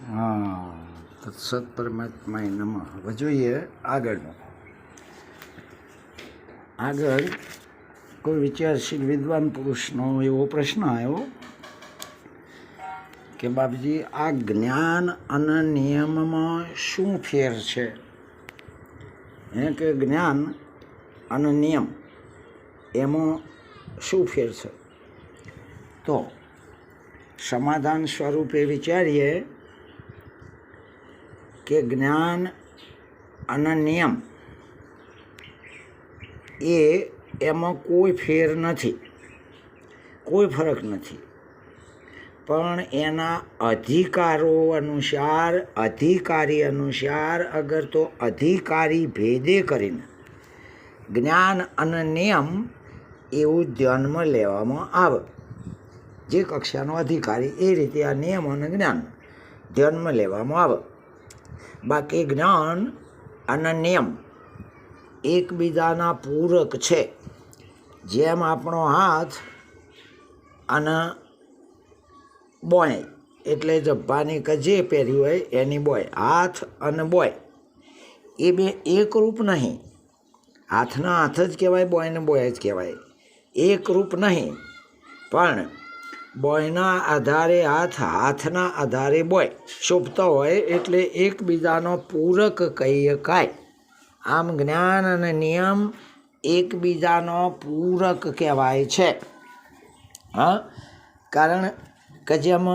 હા, તત્સત પરમાત્માએ નમઃ. હવે જોઈએ આગળનું. આગળ કોઈ વિચારશીલ વિદ્વાન પુરુષનો એવો પ્રશ્ન આવ્યો કે બાપજી, આ જ્ઞાન અને નિયમમાં શું ફેર છે? એ કે જ્ઞાન અને નિયમ એમાં શું ફેર છે? તો સમાધાન સ્વરૂપે વિચારીએ કે જ્ઞાન અને નિયમ એમાં કોઈ ફેર નથી, કોઈ ફરક નથી. પણ એના અધિકારો અનુસાર, અધિકારી અનુસાર, અગર તો અધિકારી ભેદે કરીને જ્ઞાન અને નિયમ એવું ધ્યાનમાં લેવામાં આવે. જે કક્ષાનો અધિકારી એ રીતે આ નિયમ અને જ્ઞાન ધ્યાનમાં લેવામાં આવે. બાકી જ્ઞાન અને નિયમ એકબીજાના પૂરક છે. જેમ આપણો હાથ અને બોય, એટલે જબ્બાની કે જે પહેર્યું હોય એની બોય, હાથ અને બોય એ બે એકરૂપ નહીં. હાથના હાથ જ કહેવાય, બોયને બોય જ કહેવાય. એકરૂપ નહીં, પણ બોયના આધારે હાથ, હાથના આધારે બોય શોભતો હોય એટલે એકબીજાનો પૂરક કહી શકાય. આમ જ્ઞાન અને નિયમ એકબીજાનો પૂરક કહેવાય છે. હા, કારણ કે જેમ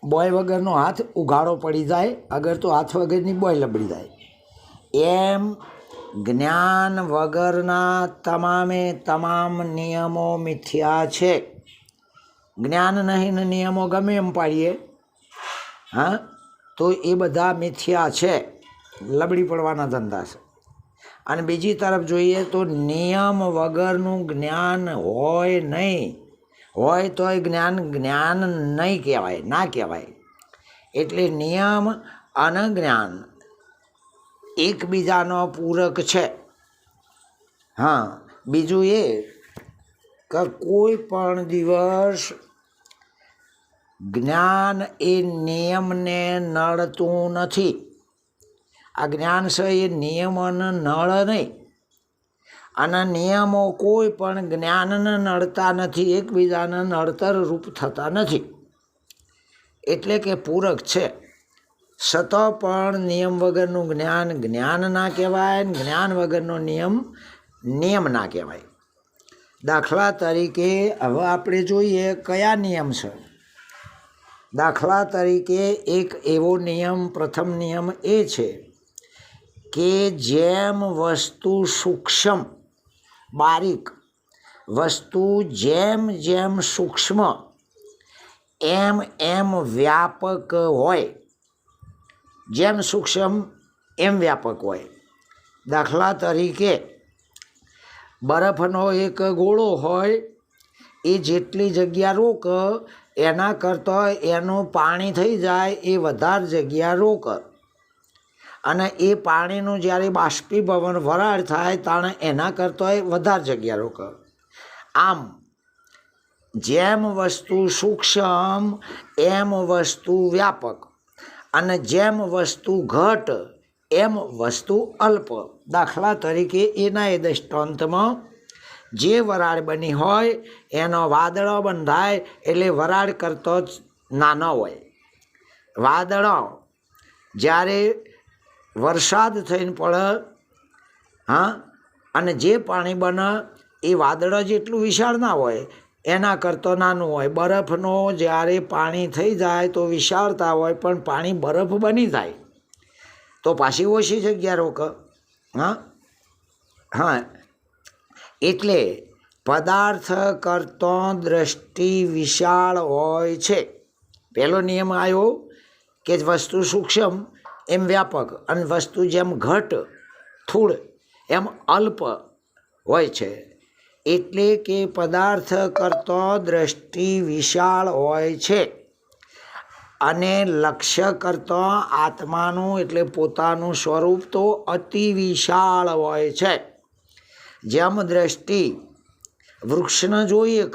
બોય વગરનો હાથ ઉઘાડો પડી જાય, અગર તો હાથ વગરની બોય લબડી જાય, એમ જ્ઞાન વગરના તમામે તમામ નિયમો મિથ્યા છે. જ્ઞાન નહીં ને નિયમો ગમે એમ પાડીએ, હા, તો એ બધા મિથ્યા છે, લબડી પડવાના ધંધા છે. અને બીજી તરફ જોઈએ તો નિયમ વગરનું જ્ઞાન હોય નહીં, હોય તોય જ્ઞાન જ્ઞાન નહીં કહેવાય, ના કહેવાય. એટલે નિયમ અને જ્ઞાન એકબીજાનો પૂરક છે. હા, બીજું એ કે કોઈ પણ દિવસ જ્ઞાન એ નિયમને નડતું નથી. આ જ્ઞાન છે એ નિયમોને નળ નહીં, અને નિયમો કોઈ પણ જ્ઞાનને નડતા નથી, એકબીજાને નડતર રૂપ થતા નથી. એટલે કે પૂરક છે. છતાં પણ નિયમ વગરનું જ્ઞાન જ્ઞાન ના કહેવાય, જ્ઞાન વગરનો નિયમ નિયમ ના કહેવાય. દાખલા તરીકે હવે આપણે જોઈએ કયા નિયમ છે. દાખલા તરીકે એક એવો નિયમ, પ્રથમ નિયમ એ છે કે જેમ વસ્તુ સૂક્ષ્મ, બારીક વસ્તુ જેમ જેમ સૂક્ષ્મ એમ એમ વ્યાપક હોય. જેમ સૂક્ષ્મ એમ વ્યાપક હોય. દાખલા તરીકે બરફનો એક ગોળો હોય, એ જેટલી જગ્યા રોક એના કરતાં એનું પાણી થઈ જાય એ વધારે જગ્યા રોક, અને એ પાણીનું જ્યારે બાષ્પીભવન વરાળ થાય તાણે એના કરતાં વધારે જગ્યા રોક. આમ જેમ વસ્તુ સૂક્ષ્મ એમ વસ્તુ વ્યાપક, અને જેમ વસ્તુ ઘટ એમ વસ્તુ અલ્પ. દાખલા તરીકે એના એ દૃષ્ટાંતમાં જે વરાળ બની હોય એનો વાદળો બંધાય એટલે વરાળ કરતો જ નાનો હોય. વાદળો જ્યારે વરસાદ થઈને પડે, હા, અને જે પાણી બને એ વાદળો જેટલું વિશાળ ના હોય, એના કરતો નાનું હોય. બરફનો જ્યારે પાણી થઈ જાય તો વિશાળતા હોય, પણ પાણી બરફ બની જાય તો પાછી ઓછી જગ્યા રોક. હા હા, એટલે પદાર્થ કરતો દ્રષ્ટિ વિશાળ હોય છે. પહેલો નિયમ આવ્યો કે વસ્તુ સૂક્ષ્મ એમ વ્યાપક, અને વસ્તુ જેમ ઘટ થોડ એમ અલ્પ હોય છે. એટલે કે પદાર્થ કરતો દ્રષ્ટિ વિશાળ હોય છે, અને લક્ષ્ય કરતો આત્માનું એટલે પોતાનું સ્વરૂપ તો અતિ વિશાળ હોય છે. જેમ દ્રષ્ટિ વૃક્ષને જોઈએ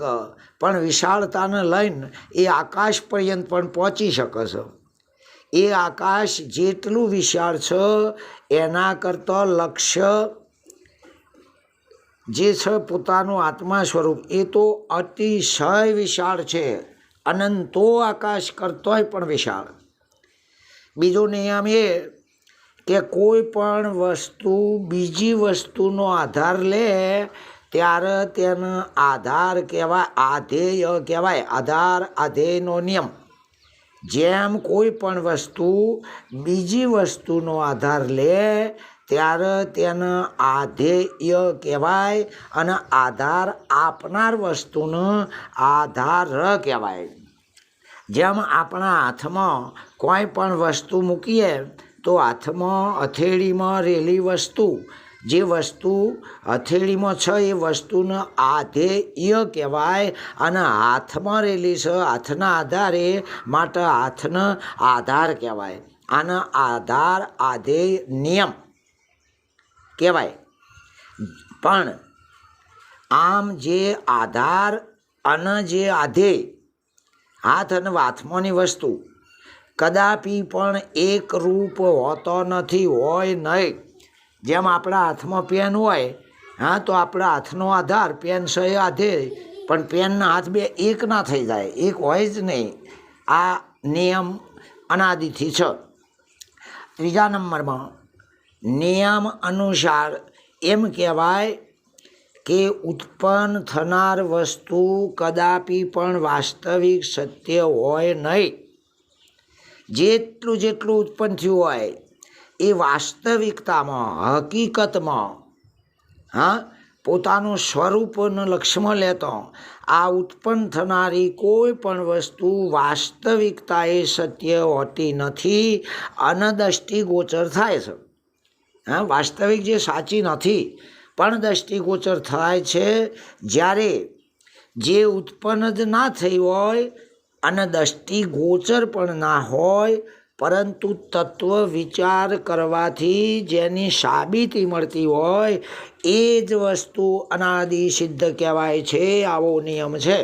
પણ વિશાળતાને લઈને એ આકાશ પર્યંત પણ પહોંચી શકે છે. એ આકાશ જેટલું વિશાળ છે એના કરતાં લક્ષ્ય જે છે પોતાનું આત્મા સ્વરૂપ એ તો અતિશય વિશાળ છે, અનંતો આકાશ કરતોય પણ વિશાળ. બીજો નિયમ એ કે કોઈ પણ વસ્તુ બીજી વસ્તુનો આધાર લે ત્યારે તેનો આધાર કહેવાય, આધેય કહેવાય. આધાર આધેયનો નિયમ. જેમ કોઈ પણ વસ્તુ બીજી વસ્તુનો આધાર લે ત્યારે તેને આધેય કહેવાય અને આધાર આપનાર વસ્તુનો આધાર કહેવાય. જેમ આપણા હાથમાં કોઈ પણ વસ્તુ મૂકીએ તો હાથમાં હથેળીમાં રહેલી વસ્તુ, જે વસ્તુ હથેળીમાં છે એ વસ્તુનો આધેય કહેવાય અને હાથમાં રહેલી છે હાથના આધારે માટે હાથનો આધાર કહેવાય. આનો આધાર આધેય નિયમ કહેવાય. પણ આમ જે આધાર અને જે આધેય, હાથ અને હાથમાંની વસ્તુ કદાપી પણ એક રૂપ હોતો નથી, હોય નહીં. જેમ આપણા હાથમાં પેન હોય, હા, તો આપણા હાથનો આધાર પેન છે એ આધેય, પણ પેનના હાથ બે એક ના થઈ જાય, એક હોય જ નહીં. આ નિયમ અનાદિથી છે. ત્રીજા નંબરમાં નિયમ અનુસાર એમ કહેવાય કે ઉત્પન્ન થનાર વસ્તુ કદાપી પણ વાસ્તવિક સત્ય હોય નહીં. જેટલું ઉત્પન્ન થયું હોય એ વાસ્તવિકતામાં, હકીકતમાં, હા, પોતાનું સ્વરૂપને લક્ષ્યમાં લેતો આ ઉત્પન્ન થનારી કોઈ પણ વસ્તુ વાસ્તવિકતા એ સત્ય હોતી નથી અને દ્રષ્ટિગોચર થાય છે. હા, વાસ્તવિક જે સાચી નથી પણ દ્રષ્ટિગોચર થાય છે. જ્યારે જે ઉત્પન્ન જ ના થઈ હોય અને દ્રષ્ટિગોચર પણ ના હોય, પરંતુ તત્વ વિચાર કરવાથી જેની સાબિતી મળતી હોય એ જ વસ્તુ અનાદિ સિદ્ધ કહેવાય છે. આવો નિયમ છે.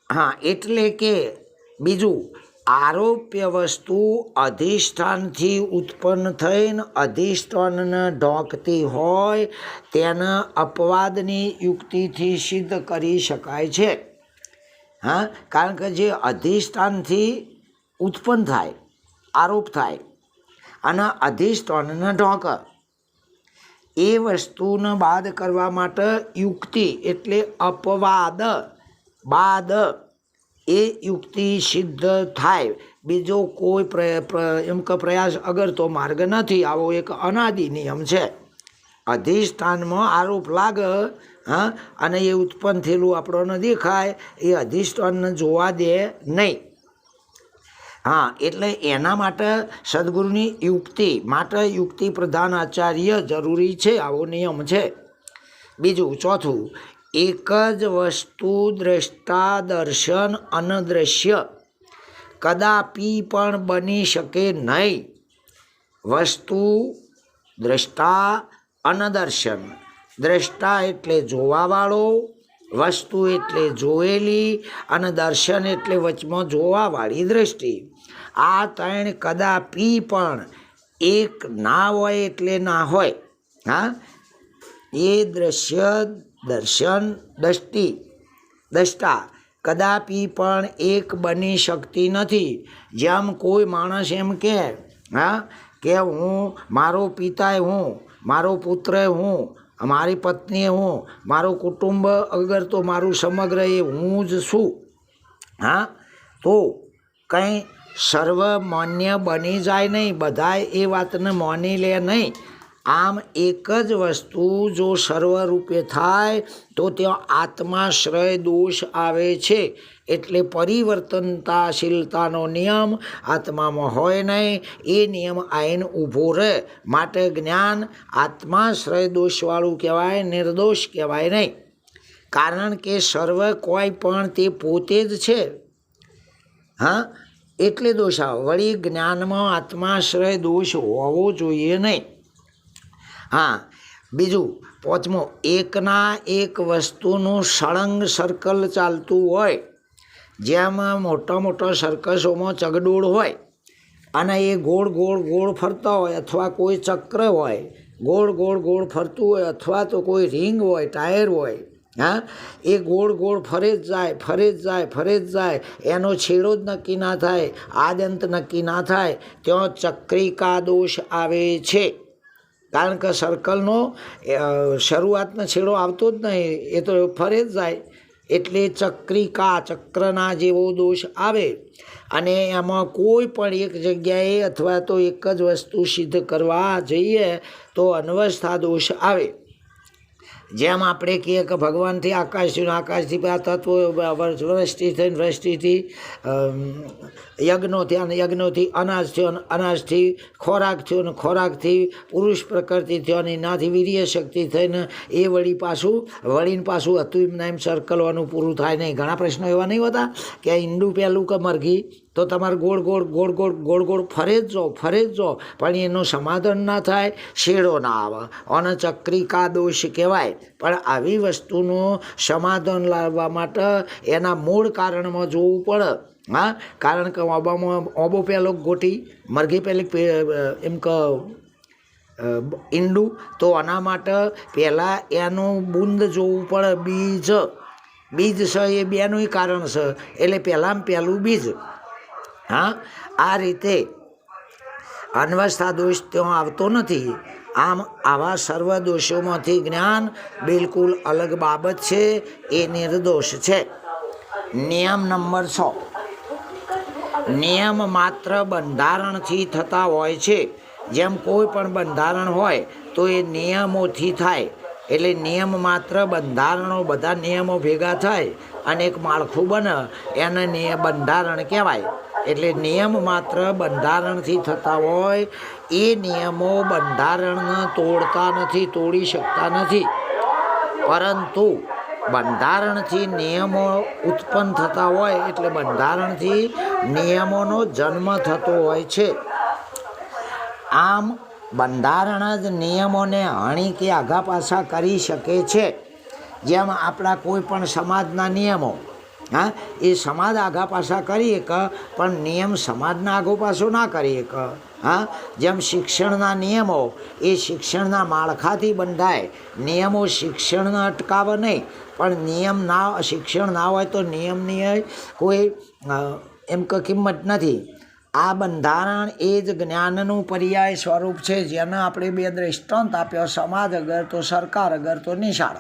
હા, એટલે કે બીજું, આરોપ્ય વસ્તુ અધિષ્ઠાનથી ઉત્પન્ન થઈને અધિષ્ઠાનને ઢોંકતી હોય તેને અપવાદની યુક્તિથી સિદ્ધ કરી શકાય છે. હા, કારણ કે જે અધિષ્ઠાનથી ઉત્પન્ન થાય, આરોપ થાય અને અધિષ્ઠાનને ઢોંકે, એ વસ્તુને બાદ કરવા માટે યુક્તિ એટલે અપવાદ, બાદ એ યુક્તિ સિદ્ધ થાય. બીજો કોઈ એમ કે પ્રયાસ અગર તો માર્ગ નથી. આવો એક અનાદિ નિયમ છે. અધિષ્ઠાનમાં આરોપ લાગે, હા, અને એ ઉત્પન્ન થયેલું આપણને દેખાય, એ અધિષ્ઠાનને જોવા દે નહીં. હા, એટલે એના માટે સદગુરુની યુક્તિ માટે યુક્તિ પ્રધાન આચાર્ય જરૂરી છે. આવો નિયમ છે. બીજું, ચોથું, એક જ વસ્તુ દ્રષ્ટા દર્શન અનદ્રશ્ય કદાપી પણ બની શકે નહીં. વસ્તુ દ્રષ્ટા અનદર્શન. દ્રષ્ટા એટલે જોવાવાળો, વસ્તુ એટલે જોયેલી અને દર્શન એટલે વચમાં જોવાવાળી દ્રષ્ટિ. આ ત્રણ કદાપી પણ એક ના હોય એટલે ના હોય. હા, એ દ્રશ્ય, દર્શન, દ્રષ્ટા કદાપી પણ એક બની શકતી નથી. જેમ કોઈ માણસ એમ કહે, હા, કે હું મારો પિતા હું, મારો પુત્ર હું, મારી પત્ની હું, મારું કુટુંબ અગર તો મારું સમગ્ર એ હું જ છું. હા, તો કંઈ સર્વમાન્ય બની જાય નહીં, બધાય એ વાતને માની લે નહીં. આમ એક જ વસ્તુ જો સર્વરૂપે થાય તો ત્યાં આત્માશ્રય દોષ આવે છે. એટલે પરિવર્તનતાશીલતાનો નિયમ આત્મામાં હોય નહીં. એ નિયમ આઈને ઊભો રહે. માટે જ્ઞાન આત્માશ્રય દોષવાળું કહેવાય, નિર્દોષ કહેવાય નહીં. કારણ કે સર્વ કોઈ પણ તે પોતે જ છે. હા, એટલે દોષ આવે. વળી જ્ઞાનમાં આત્માશ્રય દોષ હોવો જોઈએ નહીં. હા, બીજું, પાંચમું, એકના એક વસ્તુનું સળંગ સર્કલ ચાલતું હોય જેમાં મોટા મોટા સર્કસોમાં ચગડોળ હોય અને એ ગોળ ગોળ ગોળ ફરતા હોય, અથવા કોઈ ચક્ર હોય ગોળ ગોળ ગોળ ફરતું હોય, અથવા તો કોઈ રિંગ હોય, ટાયર હોય, હા, એ ગોળ ગોળ ફરે જ જાય, ફરે જ જાય, ફરે જ જાય, એનો છેડો જ નક્કી ના થાય, આદ્યંત નક્કી ના થાય, ત્યાં ચક્રિકા દોષ આવે છે. કારણ કે સર્કલનો શરૂઆતનો છેડો આવતો જ નહીં, એ તો ફરે જ જાય, એટલે ચક્રિકા ચક્રના જેવો દોષ આવે. અને એમાં કોઈ પણ એક જગ્યાએ અથવા તો એક જ વસ્તુ સિદ્ધ કરવા જઈએ તો અનવસ્થા દોષ આવે. જેમ આપણે કહીએ કે ભગવાનથી આકાશ થયું, આકાશથી આ તત્વો વૃષ્ટિ થઈને વૃષ્ટિથી યજ્ઞો થયા, અને યજ્ઞોથી અનાજ થયો, અને અનાજથી ખોરાક થયો, અને ખોરાકથી પુરુષ પ્રકૃતિ થયો, અને એનાથી વીર્ય શક્તિ થઈને એ વળીને પાછું હતું એમના એમ સર્કલવાનું પૂરું થાય નહીં. ઘણા પ્રશ્નો એવા નહીં હોતા કે ઈંડું પહેલું કે મરઘી, તો તમારે ગોળ ગોળ ગોળ ગોળ ગોળ ગોળ ફરે જ જાઓ, પણ એનું સમાધાન ના થાય, શેડો ના આવે, અને ચક્રિકા દોષ કહેવાય. પણ આવી વસ્તુનું સમાધાન લાવવા માટે એના મૂળ કારણમાં જોવું પડે. હા, કારણ કે ઓબો પહેલો ગોટી, મરઘી પહેલી એમ કે ઈંડું, તો આના માટે પહેલાં એનું બુંદ જોવું પડે, બીજ છે એ બેનું કારણ છે, એટલે પહેલાં પહેલું બીજ. હા, આ રીતે અનવસ્થા દોષ ત્યાં આવતો નથી. આમ આવા સર્વ દોષોમાંથી જ્ઞાન બિલકુલ અલગ બાબત છે, એ નિર્દોષ છે. નિયમ નંબર 6. નિયમ માત્ર બંધારણથી થતા હોય છે. જેમ કોઈ પણ બંધારણ હોય તો એ નિયમોથી થાય, એટલે નિયમ માત્ર બંધારણો, બધા નિયમો ભેગા થાય અને એક માળખું બને, એને બંધારણ કહેવાય. એટલે નિયમ માત્ર બંધારણથી થતા હોય, એ નિયમો બંધારણને તોડતા નથી, તોડી શકતા નથી, પરંતુ બંધારણથી નિયમો ઉત્પન્ન થતા હોય, એટલે બંધારણથી નિયમોનો જન્મ થતો હોય છે. આમ બંધારણ જ નિયમોને હણી કે આઘા પાછા કરી શકે છે. જેમ આપણા કોઈ પણ સમાજના નિયમો, હા, એ સમાજ આઘા પાછા કરીએ કે, પણ નિયમ સમાજના આગો પાછો ના કરીએ કે. હા, જેમ શિક્ષણના નિયમો એ શિક્ષણના માળખાથી બંધાય, નિયમો શિક્ષણને અટકાવે નહીં, પણ શિક્ષણ ના હોય તો નિયમની કોઈ એમ કે કિંમત નથી. આ બંધારણ એ જ જ્ઞાનનું પર્યાય સ્વરૂપ છે, જેને આપણે બે દ્રષ્ટાંત આપ્યો, સમાજ અગર તો સરકાર અગર તો નિશાળ.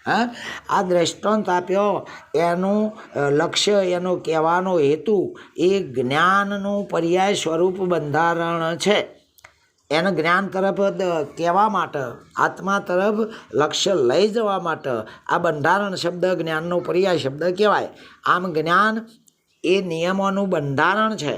હા, આ દ્રષ્ટાંત આપ્યો, એનું લક્ષ્ય, એનો કહેવાનો હેતુ એ જ્ઞાનનું પર્યાય સ્વરૂપ બંધારણ છે. એને જ્ઞાન તરફ કહેવા માટે, આત્મા તરફ લક્ષ્ય લઈ જવા માટે આ બંધારણ શબ્દ જ્ઞાનનો પર્યાય શબ્દ કહેવાય. આમ જ્ઞાન એ નિયમોનું બંધારણ છે.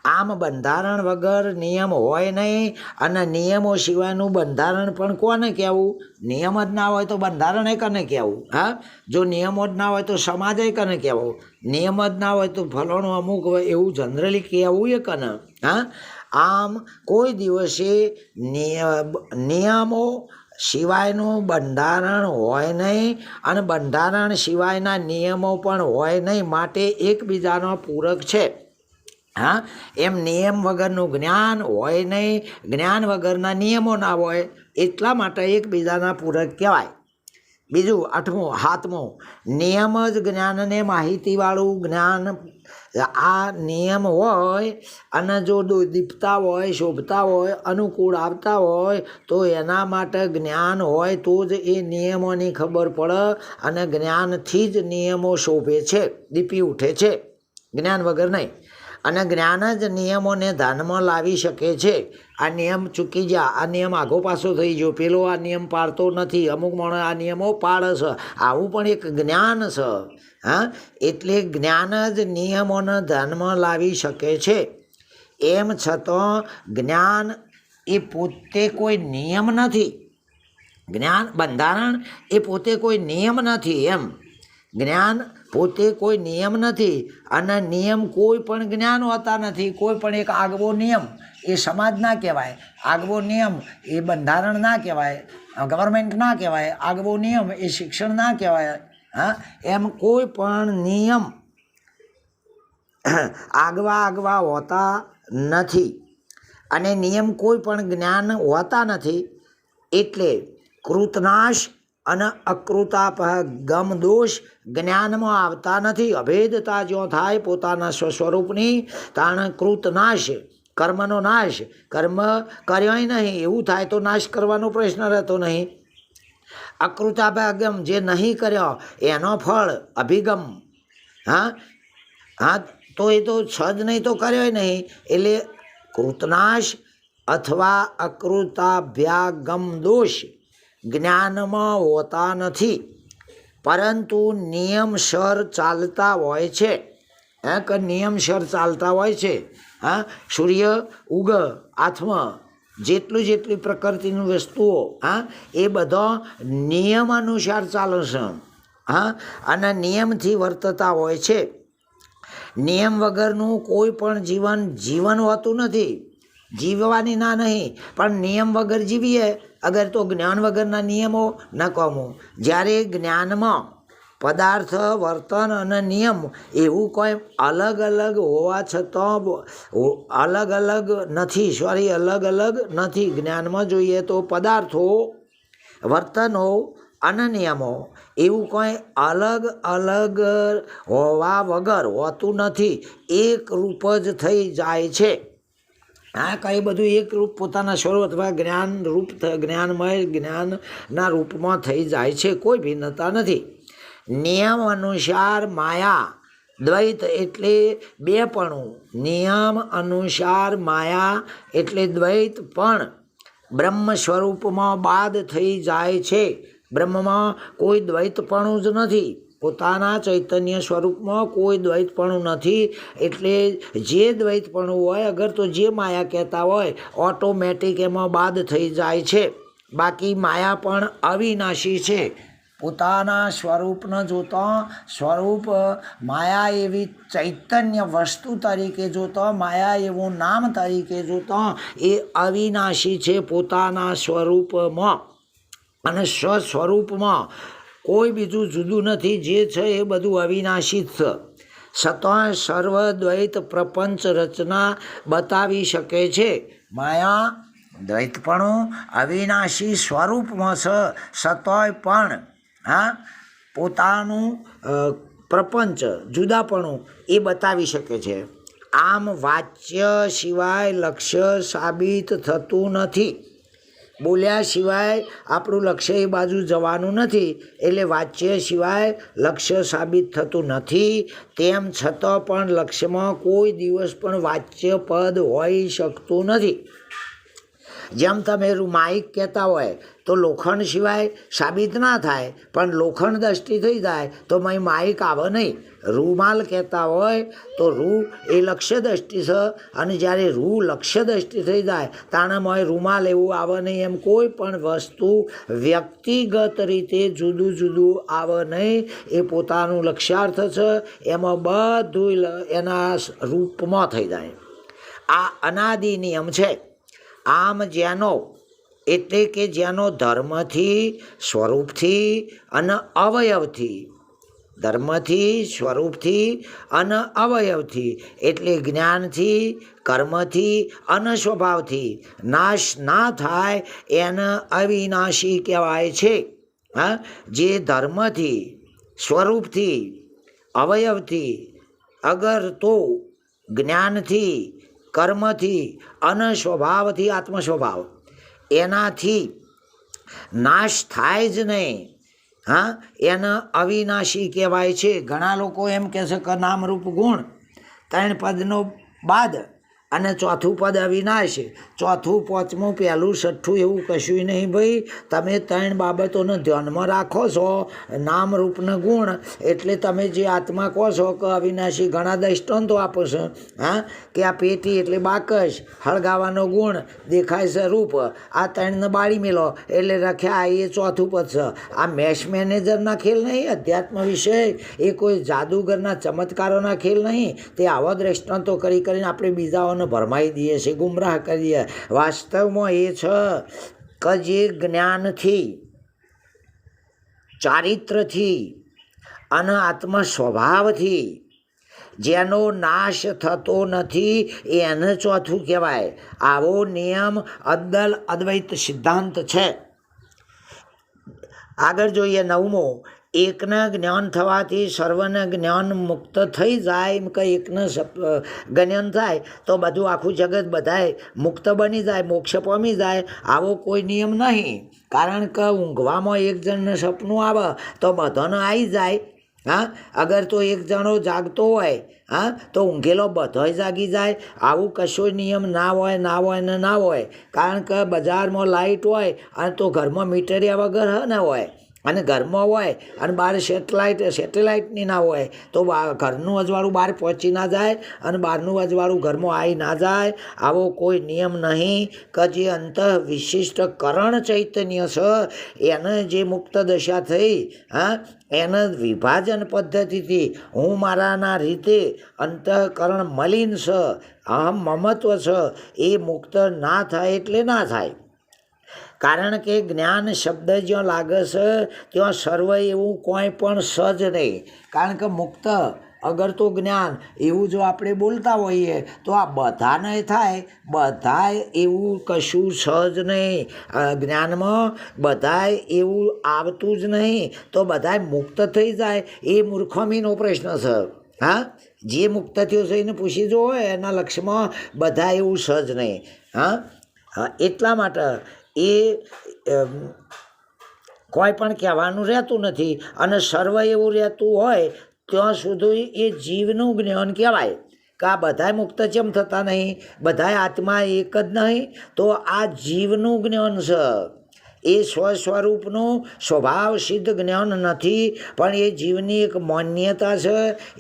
આમ બંધારણ વગર નિયમ હોય નહીં, અને નિયમો સિવાયનું બંધારણ પણ કોને કહેવું? નિયમ જ ના હોય તો બંધારણ એ કને કહેવું? હા, જો નિયમો જ ના હોય તો સમાજ એ કને કહેવું? નિયમ જ ના હોય તો ફલાણું અમુક એવું જનરલી કહેવું એ કને? હા, આમ કોઈ દિવસે નિયમો સિવાયનું બંધારણ હોય નહીં, અને બંધારણ સિવાયના નિયમો પણ હોય નહીં, માટે એકબીજાનો પૂરક છે. હા, એમ નિયમ વગરનું જ્ઞાન હોય નહીં, જ્ઞાન વગરના નિયમો ના હોય, એટલા માટે એકબીજાના પૂરક કહેવાય. બીજું 7મું, નિયમ જ જ્ઞાનને માહિતીવાળું જ્ઞાન. આ નિયમ હોય અને જો દીપતા હોય, શોભતા હોય, અનુકૂળ આવતા હોય, તો એના માટે જ્ઞાન હોય તો જ એ નિયમોની ખબર પડે, અને જ્ઞાનથી જ નિયમો શોભે છે, દીપી ઉઠે છે, જ્ઞાન વગર નહીં. અને જ્ઞાન જ નિયમોને ધ્યાનમાં લાવી શકે છે. આ નિયમ ચૂકી જા, આ નિયમ આઘો પાછો થઈ ગયો, પેલો આ નિયમ પાળતો નથી, અમુક માણસ આ નિયમો પાળે છે, આવું પણ એક જ્ઞાન છે. હા, એટલે જ્ઞાન જ નિયમોને ધ્યાનમાં લાવી શકે છે. એમ છતાં જ્ઞાન એ પોતે કોઈ નિયમ નથી. બંધારણ એ પોતે કોઈ નિયમ નથી. એમ જ્ઞાન પોતે કોઈ નિયમ નથી, અને નિયમ કોઈ પણ જ્ઞાન હોતા નથી. કોઈ પણ એક આગવો નિયમ એ સમાજ ના કહેવાય, આગવો નિયમ એ બંધારણ ના કહેવાય, ગવર્મેન્ટ ના કહેવાય, આગવો નિયમ એ શિક્ષણ ના કહેવાય. હા, એમ કોઈ પણ નિયમ આગવા હોતા નથી અને નિયમ કોઈ પણ જ્ઞાન હોતા નથી. એટલે કૃતનાશ અને અકૃતાપગમ દોષ જ્ઞાનમાં આવતા નથી. અભેદતા જો થાય પોતાના સ્વસ્વરૂપની તાણ કૃતનાશ કર્મનો નાશ, કર્મ કર્યોય નહીં એવું થાય તો નાશ કરવાનો પ્રશ્ન રહેતો નહીં. અકૃતાપગમ જે નહીં કર્યો એનો ફળ અભિગમ, હા તો એ તો છ જ નહીં તો કર્યો નહીં. એટલે કૃતનાશ અથવા અકૃતાભ્યાગમ દોષ જ્ઞાનમાં હોતા નથી, પરંતુ નિયમસર ચાલતા હોય છે. કે નિયમસર ચાલતા હોય છે. સૂર્ય ઉગ હાથમાં જેટલી પ્રકૃતિની વસ્તુઓ એ બધો નિયમ અનુસાર ચાલે છે. અને નિયમથી વર્તતા હોય છે. નિયમ વગરનું કોઈ પણ જીવન હોતું નથી. જીવવાની ના નહીં, પણ નિયમ વગર જીવીએ અગર તો જ્ઞાન વગરના નિયમો ન કમો. જ્યારે જ્ઞાનમાં પદાર્થ, વર્તન અને નિયમ એવું કોઈ અલગ અલગ હોવા છતાં અલગ અલગ નથી. જ્ઞાનમાં જોઈએ તો પદાર્થો, વર્તનો અને નિયમો એવું કોઈ અલગ અલગ હોવા વગર હોતું નથી. એક રૂપ જ થઈ જાય છે. કંઈ બધું એક રૂપ પોતાના સ્વરૂપ અથવા જ્ઞાનના રૂપમાં થઈ જાય છે. કોઈ ભિન્નતા નથી. નિયમ અનુસાર માયા દ્વૈત એટલે બેપણું. નિયમ અનુસાર માયા એટલે દ્વૈત પણ બ્રહ્મ સ્વરૂપમાં બાદ થઈ જાય છે. બ્રહ્મમાં કોઈ દ્વૈતપણું જ નથી. પોતાના ચૈતન્ય સ્વરૂપમાં કોઈ દ્વૈતપણું નથી. એટલે જે દ્વૈતપણું હોય અગર તો જે માયા કહેતા હોય ઓટોમેટિક એમાં બાદ થઈ જાય છે. બાકી માયા પણ અવિનાશી છે. પોતાના સ્વરૂપને જોતા સ્વરૂપ માયા એવી ચૈતન્ય વસ્તુ તરીકે જોતા, માયા એવું નામ તરીકે જોતા એ અવિનાશી છે પોતાના સ્વરૂપમાં. અને સ્વસ્વરૂપમાં કોઈ બીજું જુદું નથી. જે છે એ બધું અવિનાશી જ છે. છતાં સર્વદ્વૈત પ્રપંચ રચના બતાવી શકે છે. માયા દ્વૈતપણું અવિનાશી સ્વરૂપમાં છે, છતાંય પણ પોતાનું પ્રપંચ જુદાપણું એ બતાવી શકે છે. આમ વાચ્ય સિવાય લક્ષ્ય સાબિત થતું નથી. બોલ્યા સિવાય આપણું લક્ષ્ય એ બાજુ જવાનું નથી. એટલે વાચ્ય સિવાય લક્ષ્ય સાબિત થતું નથી. તેમ છતાં પણ લક્ષ્યમાં કોઈ દિવસ પણ વાચ્ય પદ હોઈ શકતું નથી. જેમ તમે માઇક કહેતા હોય તો લોખંડ સિવાય સાબિત ના થાય, પણ લોખંડ દ્રષ્ટિ થઈ જાય તો માઇક આવે નહીં. રૂમાલ કહેતા હોય તો રૂ એ લક્ષ્ય દ્રષ્ટિ છે, અને જ્યારે રૂ લક્ષ્ય દ્રષ્ટિ થઈ જાય તાણામાં રૂમાલ એવું આવે નહીં. એમ કોઈ પણ વસ્તુ વ્યક્તિગત રીતે જુદું આવે નહીં. એ પોતાનું લક્ષ્યાર્થ છે, એમાં બધું એના રૂપમાં થઈ જાય. આ અનાદિ નિયમ છે. આમ જેનો એટલે કે જેનો ધર્મથી, સ્વરૂપથી અને અવયવથી, એટલે જ્ઞાનથી, કર્મથી અને સ્વભાવથી નાશ ના થાય એને અવિનાશી કહેવાય છે. જે ધર્મથી, સ્વરૂપથી, અવયવથી અગર તો જ્ઞાનથી, કર્મથી અને સ્વભાવથી, આત્મ સ્વભાવ એનાથી નાશ થાય જ નહીં, એને અવિનાશી કહેવાય છે. ઘણા લોકો એમ કહે છે કે નામરૂપ ગુણ 3 પદનો બાદ અને ચોથું પદ અવિનાશ, ચોથું, પાંચમું, પહેલું, છઠ્ઠું એવું કશું નહીં. ભાઈ તમે 3 બાબતોને ધ્યાનમાં રાખો છો. નામરૂપને ગુણ એટલે તમે જે આત્મા કહો છો કે અવિનાશી, ઘણા દૃષ્ટાંતો આપો છો. કે આ પેટી એટલે બાકસ, હળગાવાનો ગુણ, દેખાય છે રૂપ. આ 3ને બાળી મેલો એટલે રખ્યા, એ ચોથું પદ છે. આ મેશ મેનેજરના ખેલ નહીં. અધ્યાત્મ વિષય એ કોઈ જાદુગરના ચમત્કારોના ખેલ નહીં. તે આવા દૃષ્ટાંતો કરીને આપણે બીજાઓને ભરમાઈ દઈએ છીએ, ગુમરાહ કરીએ. વાસ્તવમાં એ છે કે જે જ્ઞાનથી, ચારિત્રથી અને આત્મ સ્વભાવથી જેનો નાશ થતો નથી એને ચોથું કહેવાય. આવો નિયમ અદ્દલ અદ્વૈત સિદ્ધાંત છે. આગળ જોઈએ 9મો, એકને જ્ઞાન થવાથી સર્વને જ્ઞાન મુક્ત થઈ જાય. એમ કે એકને જ્ઞાન થાય તો બધું આખું જગત બધાય મુક્ત બની જાય, મોક્ષ પામી જાય. આવો કોઈ નિયમ નહીં. કારણ કે ઊંઘવામાં એક જણને સપનું આવે તો બધાને આવી જાય. હા, અગર તો એક જણો જાગતો હોય તો ઊંઘેલો બધોય જાગી જાય. આવું કશો નિયમ ના હોય ને ના હોય. કારણ કે બજારમાં લાઇટ હોય અને તો ઘરમાં મીટરિયા વગર ને હોય, અને ઘરમાં હોય અને બહાર સેટેલાઇટની ના હોય તો ઘરનું અજવાળું બહાર પહોંચી ના જાય અને બહારનું અજવાળું ઘરમાં આવી ના જાય. આવો કોઈ નિયમ નહીં. કે જે અંતઃ વિશિષ્ટ કરણ ચૈતન્ય છે એને જે મુક્ત દશા થઈ, એને વિભાજન પદ્ધતિથી હું મારાના રીતે અંતઃકરણ મલિન છે, અહમ મમત્વ છે, એ મુક્ત ના થાય એટલે ના થાય. કારણ કે જ્ઞાન શબ્દ જ્યાં લાગે છે ત્યાં સર્વ એવું કોઈ પણ સજ નહીં. કારણ કે મુક્ત અગર તો જ્ઞાન એવું જો આપણે બોલતા હોઈએ તો આ બધાને થાય, બધાય એવું કશું સજ નહીં. જ્ઞાનમાં બધાય એવું આવતું જ નહીં તો બધાય મુક્ત થઈ જાય એ મૂર્ખમીનો પ્રશ્ન છે. હા, જે મુક્ત થયો છે એને પૂછી જો હોય એના લક્ષ્યમાં બધા એવું સજ નહીં. હા, એટલા માટે એ કોઈ પણ કહેવાનું રહેતું નથી. અને સર્વ એવું રહેતું હોય ત્યાં સુધી એ જીવનું જ્ઞાન કહેવાય. કે આ બધાય મુક્ત કેમ થતા નહીં? બધાય આત્મા એક જ નહીં. તો આ જીવનું જ્ઞાન છે. એ સ્વસ્વરૂપનું સ્વભાવ સિદ્ધ જ્ઞાન નથી, પણ એ જીવની એક માન્યતા છે,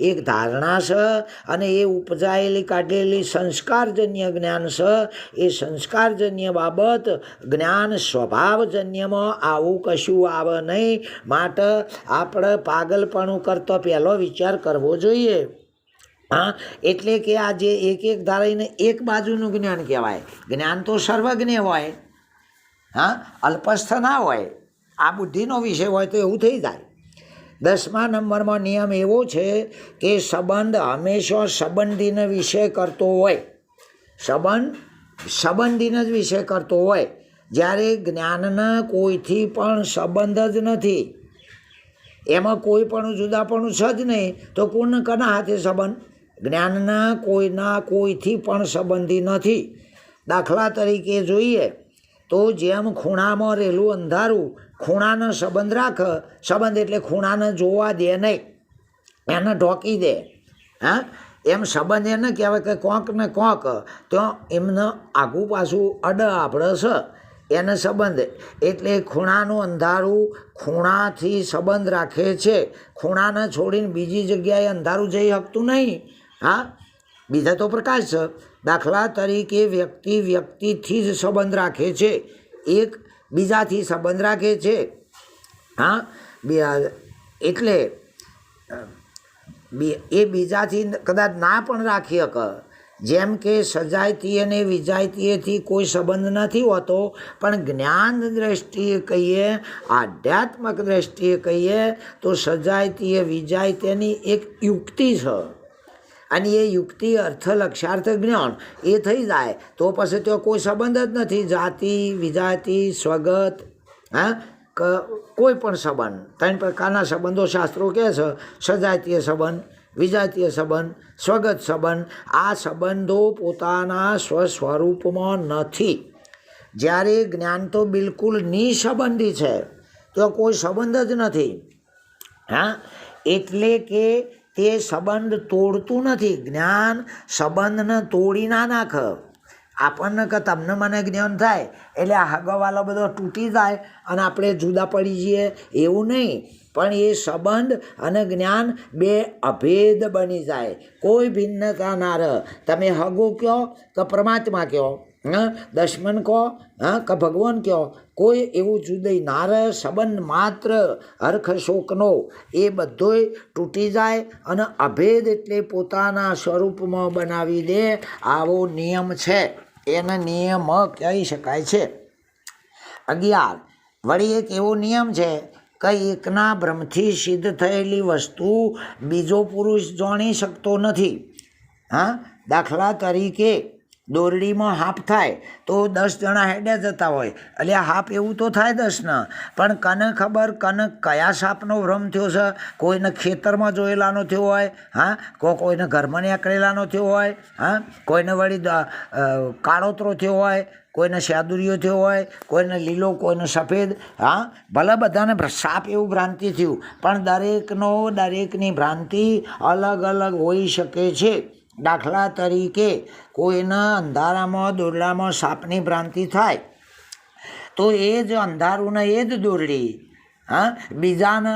એક ધારણા છે, અને એ ઉપજાયેલી કાઢેલી સંસ્કારજન્ય જ્ઞાન છે. એ સંસ્કારજન્ય બાબત જ્ઞાન સ્વભાવજન્યમાં આવું કશું આવે નહીં. માટે આપણે પાગલપણું કરતો પહેલો વિચાર કરવો જોઈએ. હા, એટલે કે આ જે એક ધારીને એક બાજુનું જ્ઞાન કહેવાય. જ્ઞાન તો સર્વજ્ઞ હોય, હા, અલ્પસ્થ ના હોય. આ બુદ્ધિનો વિષય હોય તો એવું થઈ જાય. 10મા નંબરમાં નિયમ એવો છે કે સંબંધ હંમેશા સંબંધીને વિષય કરતો હોય. સંબંધીને જ વિષય કરતો હોય. જ્યારે જ્ઞાનના કોઈથી પણ સંબંધ જ નથી, એમાં કોઈ પણ જુદાપણું છે જ નહીં, તો કોના હાથે સંબંધ? જ્ઞાનના કોઈથી પણ સંબંધી નથી. દાખલા તરીકે જોઈએ તો જેમ ખૂણામાં રહેલું અંધારું ખૂણાનો સંબંધ રાખે, સંબંધ એટલે ખૂણાને જોવા દે નહીં, એને ઢોકી દે. હા, એમ સંબંધ એને કહેવાય કે કોંક ને કોંક ત્યાં એમને આગું પાછું અડ આભળે છે, એને સંબંધ. એટલે ખૂણાનું અંધારું ખૂણાથી સંબંધ રાખે છે. ખૂણાને છોડીને બીજી જગ્યાએ અંધારું જઈ શકતું નહીં. હા, બીજા તો પ્રકાશ છે. દાખલા તરીકે વ્યક્તિથી જ સંબંધ રાખે છે, એક બીજાથી સંબંધ રાખે છે. હા, એટલે એ બીજાથી કદાચ ના પણ રાખી શકે. જેમ કે સજાતીય અને વિજાતીયથી કોઈ સંબંધ નથી હોતો, પણ જ્ઞાન દ્રષ્ટિએ કહીએ, આધ્યાત્મક દ્રષ્ટિએ કહીએ તો સજાતીય વિજાતીયની એક યુક્તિ છે. અને એ યુક્તિ અર્થ લક્ષાર્થ જ્ઞાન એ થઈ જાય તો પછી તો કોઈ સંબંધ જ નથી. જાતિ વિજાતિ સ્વગત, હા, કોઈ પણ સંબંધ. 3 પ્રકારના સંબંધો શાસ્ત્રો કહે છે: સજાતીય સંબંધ, વિજાતીય સંબંધ, સ્વગત સંબંધ. આ સંબંધો પોતાના સ્વસ્વરૂપમાં નથી. જ્યારે જ્ઞાન તો બિલકુલ નિસંબંધી છે, તો કોઈ સંબંધ જ નથી. હા, એટલે કે તે સંબંધ તોડતું નથી. જ્ઞાન સંબંધને તોડી ના નાખે. આપણને કે તમને મને જ્ઞાન થાય એટલે આ હગવાલો બધો તૂટી જાય અને આપણે જુદા પડી જઈએ, એવું નહીં. પણ એ સંબંધ અને જ્ઞાન બે અભેદ બની જાય. કોઈ ભિન્નતા ના રહે. તમે હગો કહો કે પરમાત્મા કહો, દશમન કહો કે ભગવાન કહો, કોઈ એવું જુદઈ ના રહે. સંબંધ માત્ર હરખ શોકનો એ બધોય તૂટી જાય અને અભેદ એટલે પોતાના સ્વરૂપમાં બનાવી દે. આવો નિયમ છે, એને નિયમ કહી શકાય છે. 11, વળી એક એવો નિયમ છે કે એકના ભ્રમથી સિદ્ધ થયેલી વસ્તુ બીજો પુરુષ જાણી શકતો નથી. હા, દાખલા તરીકે દોરડીમાં હાપ થાય તો 10 જણા હેડે જતા હોય, એટલે આ હાપ એવું તો થાય 10ના, પણ કને ખબર કને કયા સાપનો ભ્રમ થયો છે? કોઈને ખેતરમાં જોયેલાનો થયો હોય, હા, કોઈને ઘરમાં નીકળેલાનો થયો હોય, હા, કોઈને વળી કાળોતરો થયો હોય, કોઈને શાદુરીઓ થયો હોય, કોઈને લીલો, કોઈને સફેદ. હા, ભલે બધાને સાપ એવું ભ્રાંતિ થયું, પણ દરેકની ભ્રાંતિ અલગ અલગ હોઈ શકે છે. દાખલા તરીકે કોઈના અંધારામાં દોરડામાં સાપની ભ્રાંતિ થાય તો એ જ અંધારું ને એ જ દોરડી. હા, બીજાને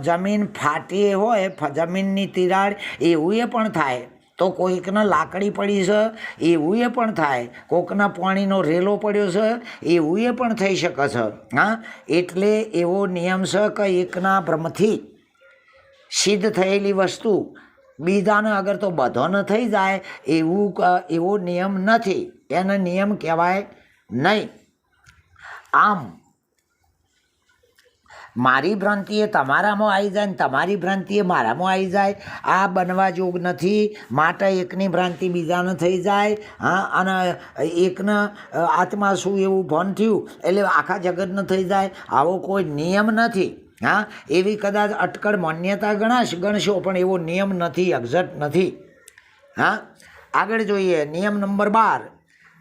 જમીન ફાટી હોય, જમીનની તિરાડ, એવું એ પણ થાય. તો કોઈકને લાકડી પડી છે એવું એ પણ થાય, કોઈકના પાણીનો રેલો પડ્યો છે એવું એ પણ થઈ શકે છે. હા, એટલે એવો નિયમ છે કે એકના ભ્રમથી સિદ્ધ થયેલી વસ્તુ બીજાને અગર તો બધાને થઈ જાય એવો નિયમ નથી, એને નિયમ કહેવાય નહીં. આમ મારી ભ્રાંતિ એ તમારામાં આવી જાય ને તમારી ભ્રાંતિ એ મારામાં આવી જાય, આ બનવા જોગ નથી. માટે એકની ભ્રાંતિ બીજાને થઈ જાય. હા, અને એકને આત્મા શું એવું ભાન થયું એટલે આખા જગતને થઈ જાય, આવો કોઈ નિયમ નથી. હા, એવી કદાચ અટકળ માન્યતા ગણશો, પણ એવો નિયમ નથી, એક્ઝેક્ટ નથી. હા, આગળ જોઈએ નિયમ નંબર 12.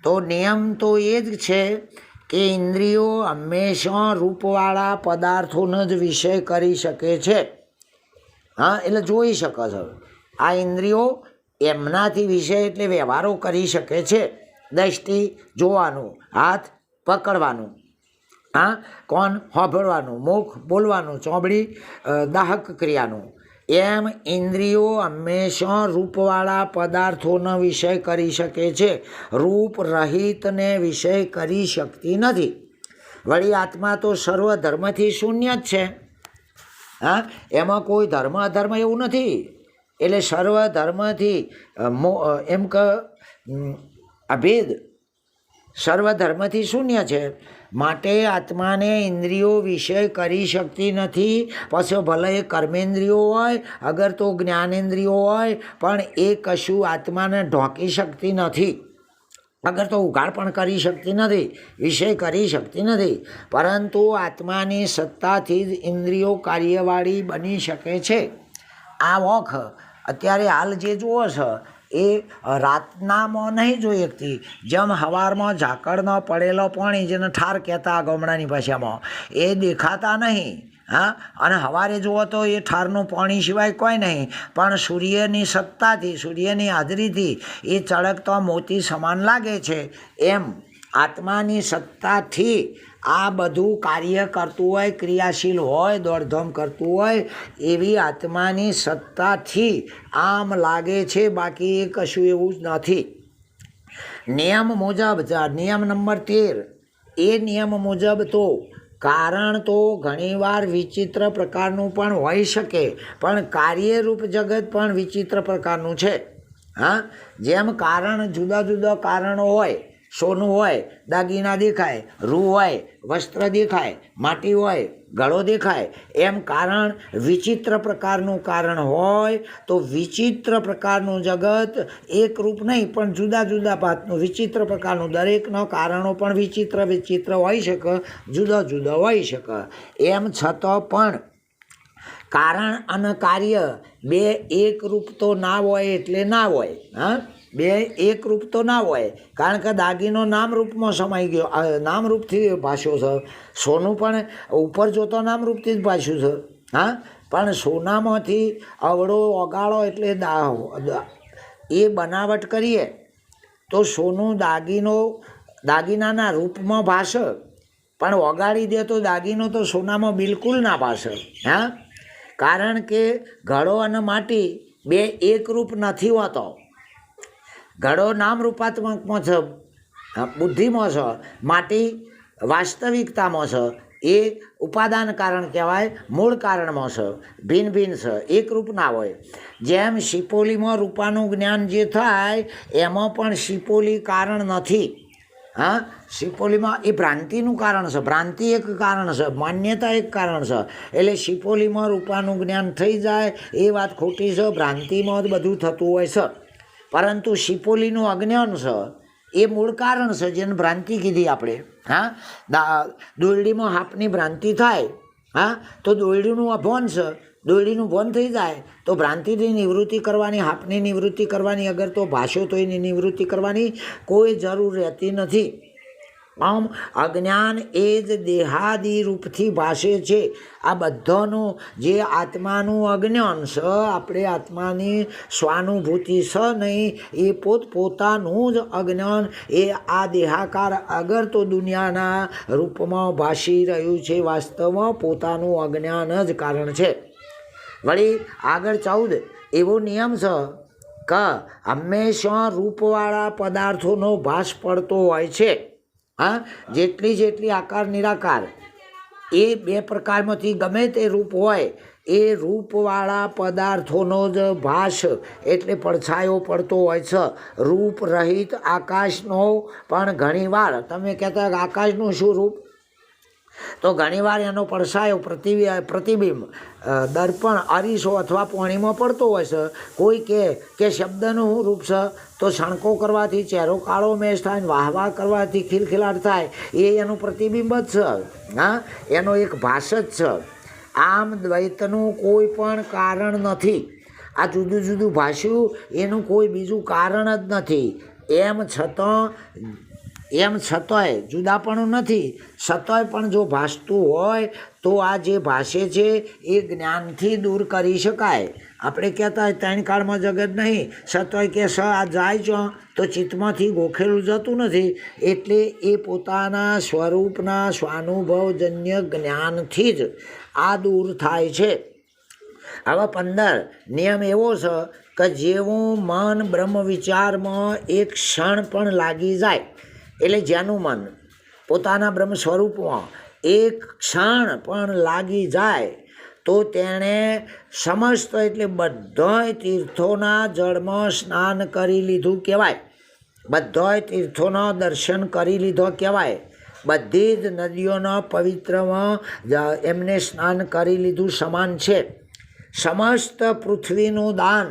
તો નિયમ તો એ જ છે કે ઇન્દ્રિયો હંમેશા રૂપવાળા પદાર્થોનો જ વિષય કરી શકે છે. હા, એટલે જોઈ શકે છે. આ ઇન્દ્રિયો એમનાથી વિષય એટલે વ્યવહારો કરી શકે છે. દ્રષ્ટિ જોવાનું, હાથ પકડવાનું, હા, કોણ સાંભળવાનું, મુખ બોલવાનું, ચોબડી દાહક ક્રિયાનું. એમ ઇન્દ્રિયો હંમેશા રૂપવાળા પદાર્થોનો વિષય કરી શકે છે, રૂપ રહિતને વિષય કરી શકતી નથી. વળી આત્મા તો સર્વ ધર્મથી શૂન્ય જ છે. હા, એમાં કોઈ ધર્મ અધર્મ એવું નથી. એટલે સર્વ ધર્મથી એમ કે અભેદ, સર્વ ધર્મથી શૂન્ય છે. માટે આત્માને ઇન્દ્રિયો વિષય કરી શકતી નથી. પછી ભલે એ કર્મેન્દ્રિયો હોય, અગર તો જ્ઞાનેન્દ્રિયો હોય, પણ એ કશું આત્માને ઢોકી શકતી નથી. અગર તો ઉઘાડ પણ કરી શકતી નથી, વિષય કરી શકતી નથી. પરંતુ આત્માની સત્તાથી જ ઇન્દ્રિયો કાર્યવાળી બની શકે છે. આ વખ અત્યારે હાલ જે જુઓ છો એ રાતનામાં નહીં જોઈ શકતી. જેમ સવારમાં ઝાકળનો પડેલો પાણી, જેને ઠાર કહેતા ગામડાની ભાષામાં, એ દેખાતા નહીં. હા, અને સવારે જુઓ તો એ ઠારનું પાણી સિવાય કોઈ નહીં, પણ સૂર્યની સત્તાથી, સૂર્યની હાજરીથી એ ચળકતો મોતી સમાન લાગે છે. એમ આત્માની સત્તાથી આ બધું કાર્ય કરતું હોય, ક્રિયાશીલ હોય, દોડધામ કરતું હોય, એવી આત્માની સત્તાથી આમ લાગે છે, બાકી એ કશું એવું જ નથી. નિયમ મુજબ, નિયમ નંબર 13, એ નિયમ મુજબ તો કારણ તો ઘણીવાર વિચિત્ર પ્રકારનું પણ હોઈ શકે, પણ કાર્યરૂપ જગત પણ વિચિત્ર પ્રકારનું છે. હા, જેમ કારણ જુદા જુદા કારણો હોય, સોનું હોય, દાગીના દેખાય, રૂ હોય, વસ્ત્ર દેખાય, માટી હોય, ગળો દેખાય, એમ કારણ વિચિત્ર પ્રકારનું કારણ હોય તો વિચિત્ર પ્રકારનું જગત એકરૂપ નહીં, પણ જુદા જુદા ભાતનું વિચિત્ર પ્રકારનું, દરેકના કારણો પણ વિચિત્ર હોઈ શકે, જુદા જુદા હોઈ શકે. એમ છતાં પણ કારણ અને કાર્ય બે એકરૂપ તો ના હોય એટલે ના હોય. હા, બે એકરૂપ તો ના હોય, કારણ કે દાગીનો નામરૂપમાં સમાઈ ગયો, નામરૂપથી ભાષ્યો છે. સોનું પણ ઉપર જોતો નામરૂપથી જ ભાષ્યું છે. હા, પણ સોનામાંથી અવળો ઓગાળો એટલે એ બનાવટ કરીએ તો સોનું દાગીનાના રૂપમાં ભાષે, પણ ઓગાળી દે તો દાગીનો તો સોનામાં બિલકુલ ના ભાષે. હા, કારણ કે ઘડો અને માટી બે એકરૂપ નથી હોતો. ઘડો નામરૂપાત્મકમાં છે, બુદ્ધિમાં છે, માટી વાસ્તવિકતામાં છે, એ ઉપાદાન કારણ કહેવાય, મૂળ કારણમાં છે, ભિન્ન ભિન્ન છે, એકરૂપ ના હોય. જેમ શિપોલીમાં રૂપાનું જ્ઞાન જે થાય એમાં પણ શિપોલી કારણ નથી. હા, શિપોલીમાં એ ભ્રાંતિનું કારણ છે. ભ્રાંતિ એક કારણ છે, માન્યતા એક કારણ છે. એટલે શિપોલીમાં રૂપાનું જ્ઞાન થઈ જાય એ વાત ખોટી છે. ભ્રાંતિમાં જ બધું થતું હોય છે. પરંતુ શિપોલીનું અજ્ઞાન છે એ મૂળ કારણ છે, જેને ભ્રાંતિ કીધી આપણે. હા, દોરડીમાં હાપની ભ્રાંતિ થાય, હા, તો દોરડીનું અભોન છે. દોરડીનું ભોન થઈ જાય તો ભ્રાંતિની નિવૃત્તિ કરવાની, હાપની નિવૃત્તિ કરવાની, અગર તો ભાષો તો એની નિવૃત્તિ કરવાની કોઈ જરૂર રહેતી નથી. આમ અજ્ઞાન એ જ દેહાદી રૂપથી ભાષે છે. આ બધાનું જે આત્માનું અજ્ઞાન છે, આપણે આત્માની સ્વાનુભૂતિ છે નહીં, એ પોતપોતાનું જ અજ્ઞાન એ આ દેહાકાર અગર તો દુનિયાના રૂપમાં ભાષી રહ્યું છે, વાસ્તવમાં પોતાનું અજ્ઞાન જ કારણ છે. વળી આગળ 14 એવો નિયમ છે કે હંમેશા રૂપવાળા પદાર્થોનો ભાસ પડતો હોય છે. હા, જેટલી આકાર નિરાકાર એ બે પ્રકારમાંથી ગમે તે રૂપ હોય એ રૂપવાળા પદાર્થોનો જ ભાસ એટલે પડછાયો પડતો હોય છે. રૂપ રહિત આકાશનો પણ ઘણીવાર તમે કહેતા આકાશનું શું રૂપ, તો ઘણીવાર એનો પડછાયો પ્રતિબિંબ દર્પણ અરીસો અથવા પાણીમાં પડતો હોય છે. કોઈ કે શબ્દનું રૂપ છે તો છણકો કરવાથી ચહેરો કાળો મેશ થાય, વાહ વાહ કરવાથી ખિલખિલાટ થાય, એ એનું પ્રતિબિંબ જ છે. હા, એનો એક ભાસ જ છે. આમ દ્વૈતનું કોઈ પણ કારણ નથી. આ જુદું જુદું ભાષ્યું એનું કોઈ બીજું કારણ જ નથી. એમ છતાંય જુદાપણું નથી. છતાંય પણ જો ભાસતું હોય તો આ જે ભાષે છે એ જ્ઞાનથી દૂર કરી શકાય. આપણે કહેતા હોય 3 કાળમાં જગત નહીં, છતાંય કે આ જાય છો તો ચિત્તમાંથી ગોખેલું જતું નથી. એટલે એ પોતાના સ્વરૂપના સ્વાનુભવજન્ય જ્ઞાનથી જ આ દૂર થાય છે. હવે 15 નિયમ એવો છે કે જેવું મન બ્રહ્મ વિચારમાં એક ક્ષણ પણ લાગી જાય, એટલે જેનું મન પોતાના બ્રહ્મ સ્વરૂપમાં એક ક્ષણ પણ લાગી જાય તો તેણે સમસ્ત એટલે બધાય તીર્થોના જળમાં સ્નાન કરી લીધું કહેવાય. બધાય તીર્થોના દર્શન કરી લીધો કહેવાય. બધી જ નદીઓના પવિત્રમાં એમને સ્નાન કરી લીધું સમાન છે. સમસ્ત પૃથ્વીનું દાન,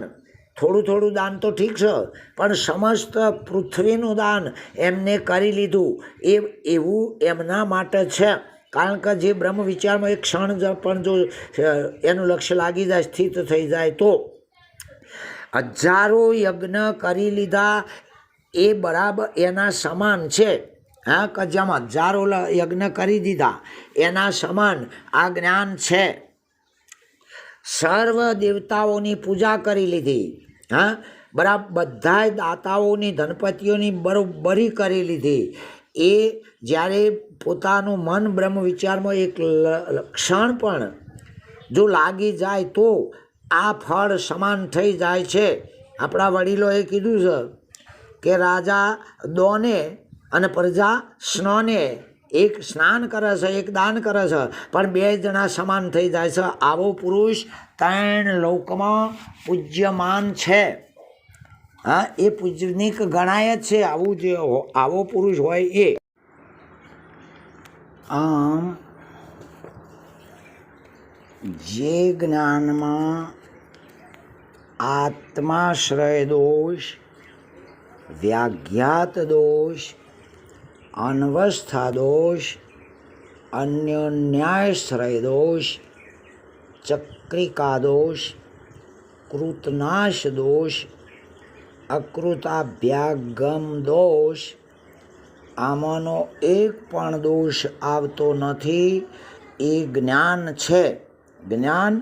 થોડું દાન તો ઠીક છે, પણ સમસ્ત પૃથ્વીનું દાન એમને કરી લીધું એવું એમના માટે છે. કારણ કે જે બ્રહ્મ વિચારમાં એક ક્ષણ પણ જો એનું લક્ષ્ય લાગી જાય, સ્થિત થઈ જાય તો 1000 યજ્ઞ કરી લીધા એ બરાબર એના સમાન છે. હા, કે જેમ 1000 યજ્ઞ કરી દીધા એના સમાન આ જ્ઞાન છે. સર્વ દેવતાઓની પૂજા કરી લીધી. હા, બરાબર બધાય દાતાઓની ધનપતિઓની બરોબરી કરી લીધી. એ જ્યારે પોતાનું મન બ્રહ્મ વિચારમાં એક ક્ષણ પણ જો લાગી જાય તો આ ફળ સમાન થઈ જાય છે. આપણા વડીલોએ કીધું છે કે રાજા દોને અને પ્રજા સ્નોને, એક સ્નાન કરે છે, એક દાન કરે છે, પણ 2 જણા સમાન થઈ જાય છે. આવો પુરુષ 3 લોકમાં પૂજ્યમાન છે. હા, એ પૂજનિક ગણાય જ છે. આવો પુરુષ હોય એ. આમ જે જ્ઞાનમાં આત્માશ્રય દોષ, વ્યાઘ્યાત દોષ, અનવસ્થા દોષ, અન્ય ન્યાયશ્રય દોષ, ચક્રિકા દોષ, કૃતનાશ દોષ, અકૃતાભ્યાગમ દોષ, આમાંનો એક પણ દોષ આવતો નથી. એ જ્ઞાન છે. જ્ઞાન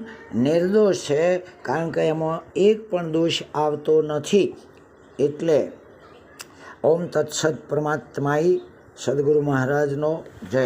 નિર્દોષ છે, કારણ કે એમાં એક પણ દોષ આવતો નથી. એટલે ઓમ તત્સત પરમાત્માઈ સદગુરુ મહારાજનો જય.